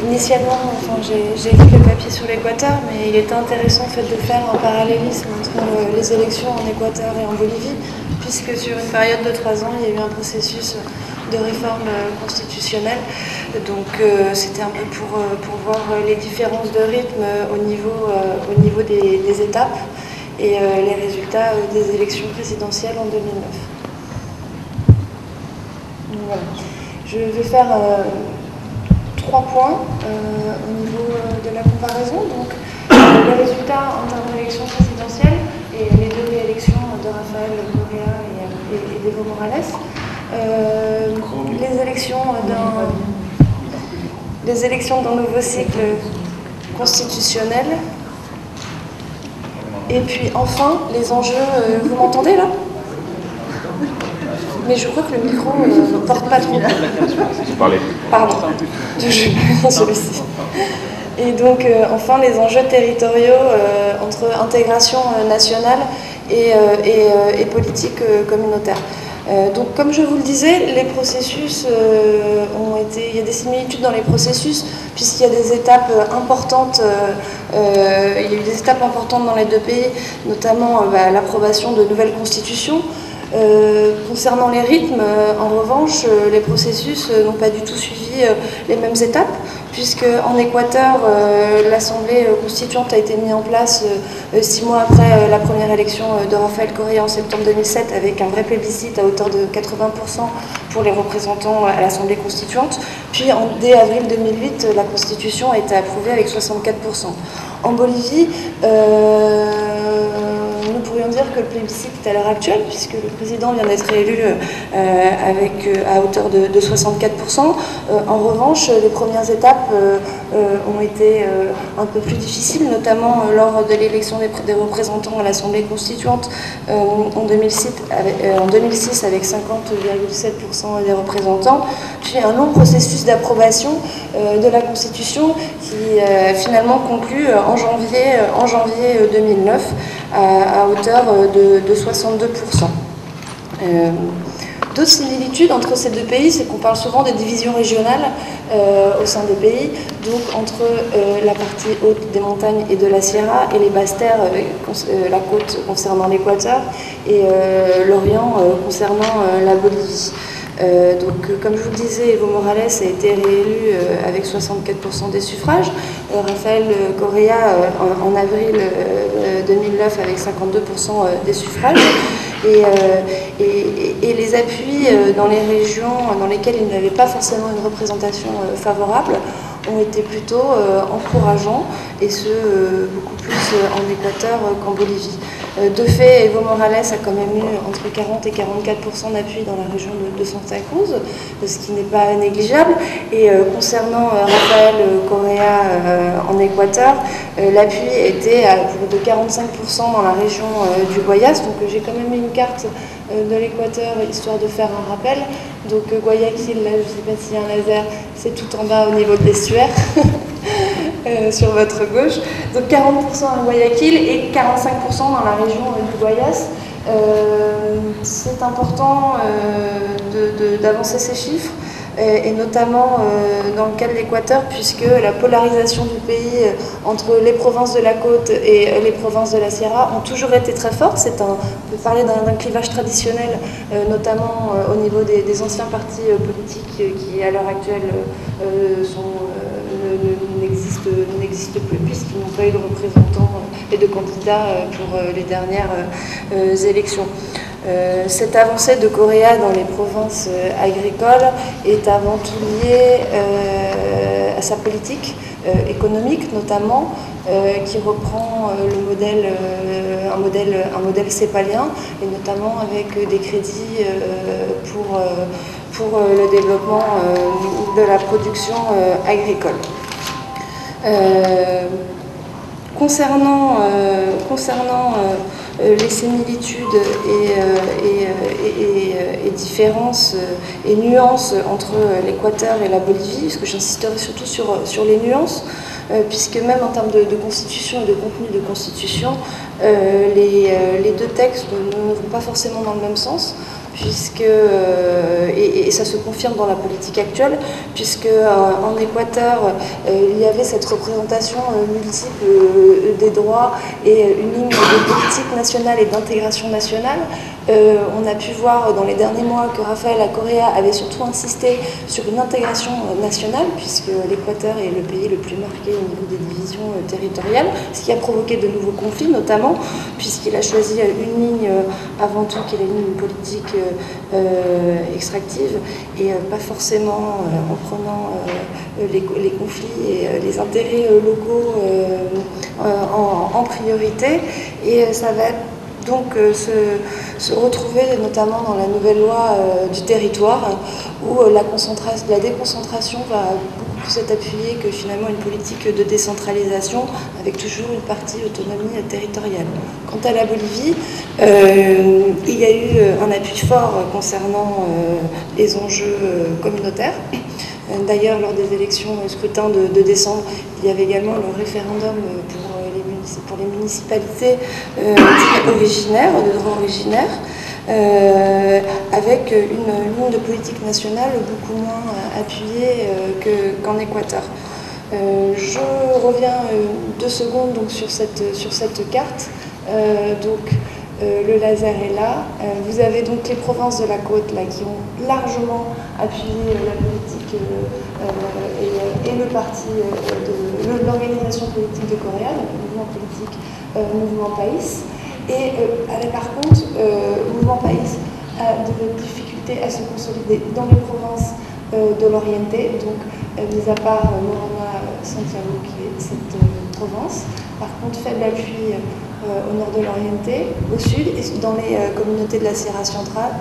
initialement, enfin, j'ai écrit le papier sur l'Équateur, mais il était intéressant en fait, de faire un parallélisme entre les élections en Équateur et en Bolivie, puisque sur une période de 3 ans, il y a eu un processus de réforme constitutionnelle. Donc c'était un peu pour voir les différences de rythme au niveau des étapes et les résultats des élections présidentielles en 2009. Donc, voilà. Je vais faire 3 points au niveau de la comparaison. Donc, les résultats en termes d'élections présidentielles et les 2 réélections de Rafael Correa et d'Evo Morales. Les élections d'un nouveau cycle constitutionnel. Et puis enfin, les enjeux... vous m'entendez là? Mais je crois que le micro ne porte pas trop. Pardon. Celui-ci. Et donc, enfin, les enjeux territoriaux entre intégration nationale et politique communautaire. Donc, comme je vous le disais, les processus il y a des similitudes dans les processus, puisqu'il y a des étapes importantes. Il y a eu des étapes importantes dans les 2 pays, notamment l'approbation de nouvelles constitutions. Concernant les rythmes, en revanche, les processus n'ont pas du tout suivi les mêmes étapes, puisque en Équateur, l'Assemblée constituante a été mise en place 6 mois après la première élection de Rafael Correa en septembre 2007, avec un vrai plébiscite à hauteur de 80% pour les représentants à l'Assemblée constituante. Puis dès avril 2008, la Constitution a été approuvée avec 64%. En Bolivie, nous pourrions dire que le plébiscite est à l'heure actuelle, puisque le président vient d'être élu à hauteur de 64%. En revanche, les premières étapes ont été un peu plus difficiles, notamment lors de l'élection des représentants à l'Assemblée constituante en 2006 avec 50,7% des représentants, puis un long processus d'approbation de la Constitution qui finalement conclut en janvier 2009 à hauteur de 62%. D'autres similitudes entre ces 2 pays, c'est qu'on parle souvent des divisions régionales au sein des pays, donc entre la partie haute des montagnes et de la Sierra et les basses terres, la côte concernant l'Équateur et l'Orient concernant la Bolivie. Donc, comme je vous le disais, Evo Morales a été réélu avec 64% des suffrages. Rafael Correa en avril 2009 avec 52% des suffrages. Et les appuis dans les régions dans lesquelles il n'avait pas forcément une représentation favorable ont été plutôt encourageants, et ce, beaucoup plus en Équateur qu'en Bolivie. De fait, Evo Morales a quand même eu entre 40 et 44% d'appui dans la région de Santa Cruz, ce qui n'est pas négligeable. Et concernant Rafael Correa en Équateur, l'appui était à plus de 45% dans la région du Guayas. Donc j'ai quand même mis une carte de l'Équateur, histoire de faire un rappel. Donc Guayaquil, là je ne sais pas s'il y a un laser, c'est tout en bas au niveau de l'estuaire. Sur votre gauche. Donc 40% à Guayaquil et 45% dans la région du Guayas. C'est important d'avancer ces chiffres, et notamment dans le cas de l'Équateur, puisque la polarisation du pays entre les provinces de la côte et les provinces de la Sierra ont toujours été très fortes. On peut parler d'un clivage traditionnel, notamment au niveau des anciens partis politiques qui, à l'heure actuelle, n'existent plus, puisqu'ils n'ont pas eu de représentants et de candidats pour les dernières élections. Cette avancée de Correa dans les provinces agricoles est avant tout liée à sa politique économique, notamment, qui reprend un modèle cépalien, et notamment avec des crédits pour le développement de la production agricole. Concernant les similitudes et différences et nuances entre l'Équateur et la Bolivie, parce que j'insisterai surtout sur les nuances, puisque même en termes de constitution et de contenu de constitution, les 2 textes ne vont pas forcément dans le même sens, puisque, et ça se confirme dans la politique actuelle, puisque en Équateur, il y avait cette représentation multiple des droits et une ligne de politique nationale et d'intégration nationale. On a pu voir dans les derniers mois que Rafael Correa avait surtout insisté sur une intégration nationale, puisque l'Équateur est le pays le plus marqué au niveau des divisions territoriales, ce qui a provoqué de nouveaux conflits, notamment puisqu'il a choisi une ligne avant tout qui est la ligne politique extractive, et pas forcément en prenant les conflits et les intérêts locaux en priorité. Et ça va donc se retrouver notamment dans la nouvelle loi du territoire, où la déconcentration va beaucoup plus être appuyée que finalement une politique de décentralisation, avec toujours une partie autonomie territoriale. Quant à la Bolivie, il y a eu un appui fort concernant les enjeux communautaires. D'ailleurs, lors des élections scrutins de décembre, il y avait également le référendum pour les municipalités originaires, de droit originaire, avec une ligne de politique nationale beaucoup moins appuyée qu'en Équateur. Je reviens 2 secondes donc, sur cette carte. Le laser est là. Vous avez donc les provinces de la côte là, qui ont largement appuyé la politique et le parti de l'organisation politique de Correa, donc le mouvement politique Mouvement País. Et par contre, Mouvement País a de difficultés à se consolider dans les provinces de l'Oriente, donc mis à part Morona Santiago qui est cette province. Par contre, faible appui au nord de l'Oriente, au sud et dans les communautés de la Sierra centrale.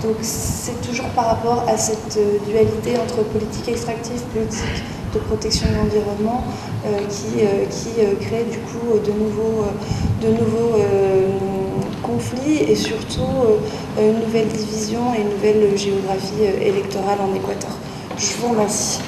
Donc c'est toujours par rapport à cette dualité entre politique extractive, politique de protection de l'environnement qui crée du coup de nouveaux conflits et surtout une nouvelle division et une nouvelle géographie électorale en Équateur. Je vous remercie.